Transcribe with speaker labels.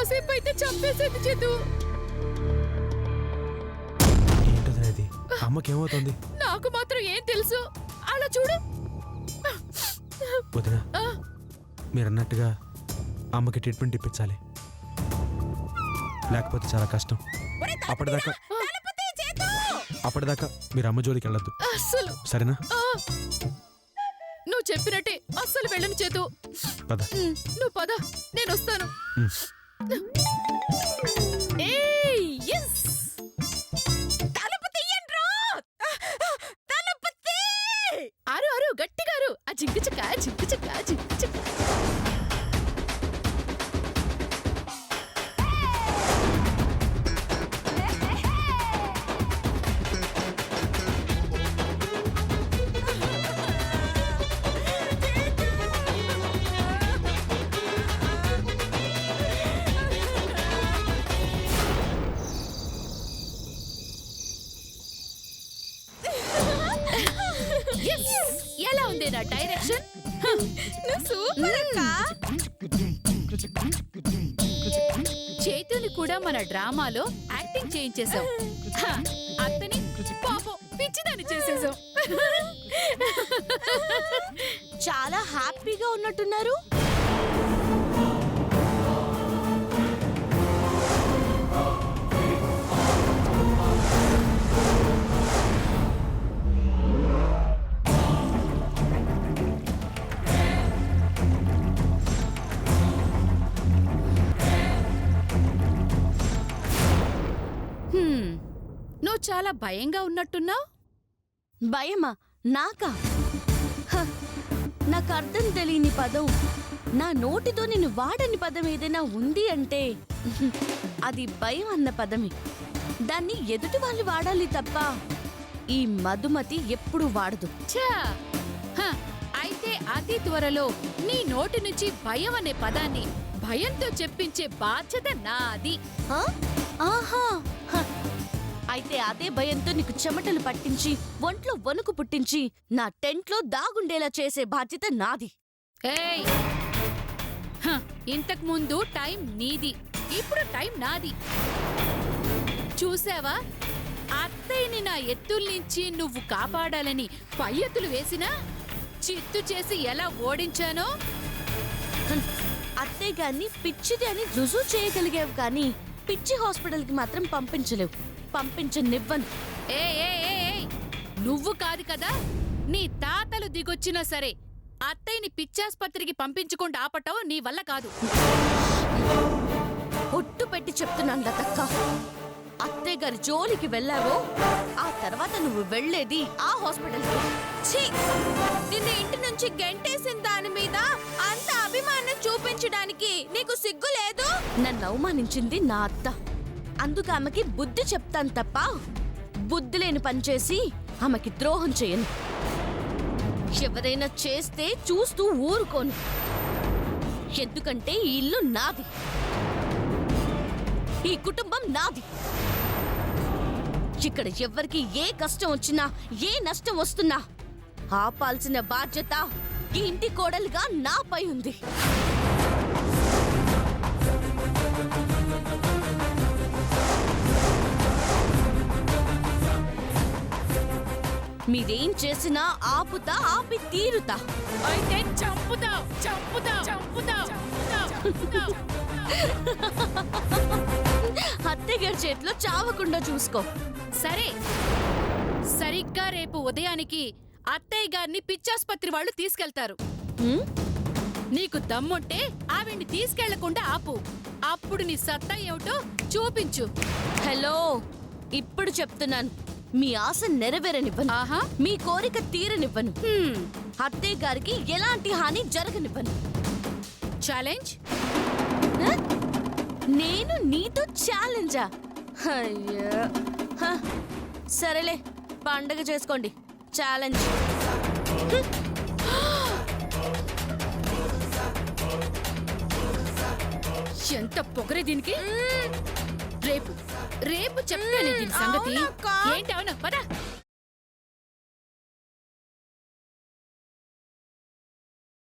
Speaker 1: కాసేపు అయితే చంపేసేది చేతు.
Speaker 2: ఏంటది? అమ్మకేమవుతుంది?
Speaker 1: నాకు మాత్రం ఏం తెలుసు. అలా చూడు.
Speaker 2: వదినా, మీరన్నట్టుగా అమ్మకి ట్రీట్మెంట్ ఇప్పించాలి, లేకపోతే చాలా కష్టం. అప్పటిదాకా మీరు అమ్మ జోలికి వెళ్ళొద్దు,
Speaker 1: అస్సలు.
Speaker 2: సరేనా?
Speaker 1: నువ్వు చెప్పినట్టే అస్సలు వెళ్ళను చేతు.
Speaker 2: పద.
Speaker 1: నువ్వు పద, నేను వస్తాను. అరు అరు గట్టిగా అరు. ఆ జింకు చెక్క జింకు చెక్క జింకు చెక్క. ఎలా ఉంది నా డైరెక్షన్? చేతుని కూడా మన డ్రామాలో యాక్టింగ్ చేయించేశాం. అతని పాపం పిచ్చిదాన్ని చేసేసాం.
Speaker 3: చాలా హ్యాపీగా ఉన్నట్టున్నారు.
Speaker 1: నువ్వు చాలా భయంగా ఉన్నట్టున్నావు.
Speaker 3: భయమా? నాకా? నాకు అర్థం తెలియని పదం, నా నోటితో నేను వాడని పదం ఏదైనా ఉంది అంటే అది భయం అన్న పదమే. దాన్ని ఎదుటి వాళ్ళు వాడాలి తప్ప ఈ మధుమతి ఎప్పుడు వాడదు.
Speaker 1: అయితే అతి త్వరలో నీ నోటి నుంచి భయం అనే పదాన్ని భయంతో చెప్పించే బాధ్యత నాది.
Speaker 3: ఆహా, అయితే అదే భయంతో నీకు చెమటలు పట్టించి ఒంట్లో వణుకు పుట్టించి నా టెంట్లో దాగుండేలా చేసే బాధ్యత నాది.
Speaker 1: ఏయ్, ఇంతకు ముందు టైం నీది, ఇప్పుడు టైం నాది. చూసావా, అత్తయ్యని నా ఎత్తుల్నించి నువ్వు కాపాడాలని పై ఎత్తులు వేసినా చిత్తు చేసి ఎలా ఓడించానో.
Speaker 3: అత్తయ్య గారిని పిచ్చిది అని రుజువు చేయగలిగావు కానీ పిచ్చి హాస్పిటల్కి మాత్రం పంపించలేవు. పంపించనివ్వను.
Speaker 1: నువ్వు కాదు కదా, నీ తాతలు దిగొచ్చినా సరే అత్తయ్యని పిచ్చాస్పత్రికి పంపించకుండా ఆపటం నీ వల్ల కాదు.
Speaker 3: ఒట్టు పెట్టి చెప్తున్నాను లతక్క, అత్తయ్య గారి జోలికి వెళ్ళావో ఆ తర్వాత నువ్వు వెళ్లేది ఆ హాస్పిటల్కి.
Speaker 4: నిన్న ఇంటి నుంచి గెంటేసిన దాని మీద అంత అభిమానం చూపించడానికి నీకు సిగ్గు లేదు?
Speaker 3: నన్ను అవమానించింది నా అత్త, అందుకు ఆమెకి బుద్ధి చెప్తాను తప్ప బుద్ధి లేని పనిచేసి ఆమెకి ద్రోహం చేయను. ఎవరైనా చేస్తే చూస్తూ ఊరుకోను. ఎందుకంటే ఈ ఇల్లు నాది, ఈ కుటుంబం నాది. ఇక్కడ ఎవరికి ఏ కష్టం వచ్చినా ఏ నష్టం వస్తున్నా ఆపాల్సిన బాధ్యత ఈ ఇంటి కోడలుగా నాపై ఉంది. మీరేం చేసినా ఆపుతా, ఆపి తీరుతా.
Speaker 1: అయితే చంపుతావ్, చంపుతావ్, చంపుతావ్, చంపుతావ్.
Speaker 3: అత్తయ్య చేతిలో చావకుండా చూసుకో.
Speaker 1: సరే, సరిగ్గా రేపు ఉదయానికి అత్తయ్య గారిని పిచ్చాస్పత్రి వాళ్ళు తీసుకెళ్తారు. నీకు దమ్ముంటే ఆవిడ్ని తీసుకెళ్లకుండా ఆపు. అప్పుడు నీ సత్తా ఏమిటో చూపించు.
Speaker 3: హలో, ఇప్పుడు చెప్తున్నాను, మీ ఆశ నెరవేరనివ్వను. మీ కోరిక తీరనివ్వను. అత్తయ్య గారికి ఎలాంటి హాని జరగనివ్వను.
Speaker 1: ఛాలెంజ్?
Speaker 3: నేను నీతో ఛాలెంజా? అయ్యో, సరేలే, పండగ చేసుకోండి. ఛాలెంజ్.
Speaker 1: ఎంత పొగరే దీనికి. రేపు రేపు చెప్తాను దీని సంగతి. ఏంటి అవును పద.